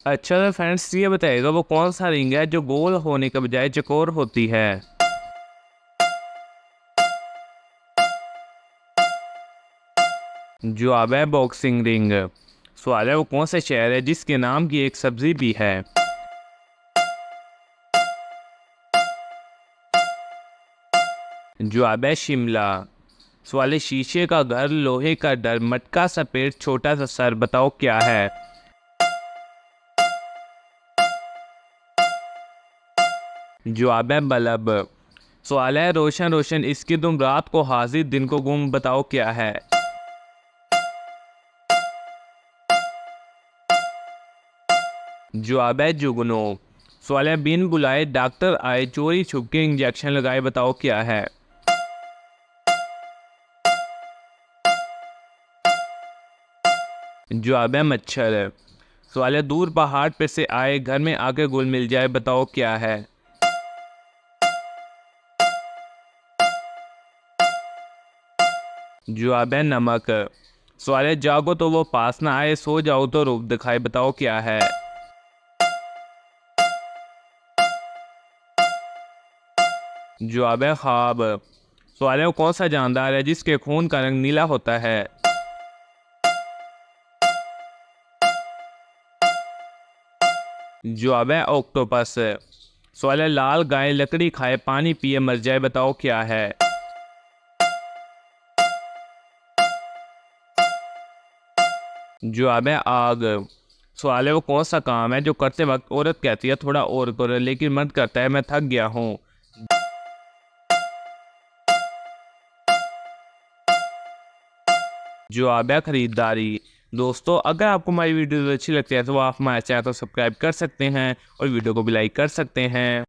अच्छा तो फ्रेंड्स ये बताइएगा वो कौन सा रिंग है जो गोल होने के बजाय चौकोर होती है। जवाब है बॉक्सिंग रिंग। सवाल है वो कौन सा शहर है जिसके नाम की एक सब्जी भी है। जवाब है शिमला। सवाल है शीशे का घर लोहे का डर मटका सा पेट छोटा सा सर बताओ क्या है। जवाब है बल्ब। सवाल है रोशन रोशन इसकी तुम रात को हाजिर दिन को गुम बताओ क्या है। जवाब है जुगनू। सवाल है बिन बुलाए डॉक्टर आए चोरी छुप के इंजेक्शन लगाए बताओ क्या है। जवाब है मच्छर। सवाल है दूर पहाड़ पे से आए घर में आके गुल मिल जाए बताओ क्या है। जवाब है नमक। सवाल है जागो तो वो पास ना आए सो जाओ तो रूप दिखाए बताओ क्या है। जवाब है ख्वाब। सवाल है वो कौन सा जानदार है जिसके खून का रंग नीला होता है। जवाब है ऑक्टोपस। सवाल है लाल गाय लकड़ी खाए पानी पिए मर जाए बताओ क्या है। जवाब है आग। सवाल है वो कौन सा काम है जो करते वक्त औरत कहती है थोड़ा और करो लेकिन मर्द करता है मैं थक गया हूँ। जवाब है खरीदारी। दोस्तों अगर आपको हमारी वीडियो अच्छी लगती है तो आप हमारे चैनल को सब्सक्राइब कर सकते हैं और वीडियो को भी लाइक कर सकते हैं।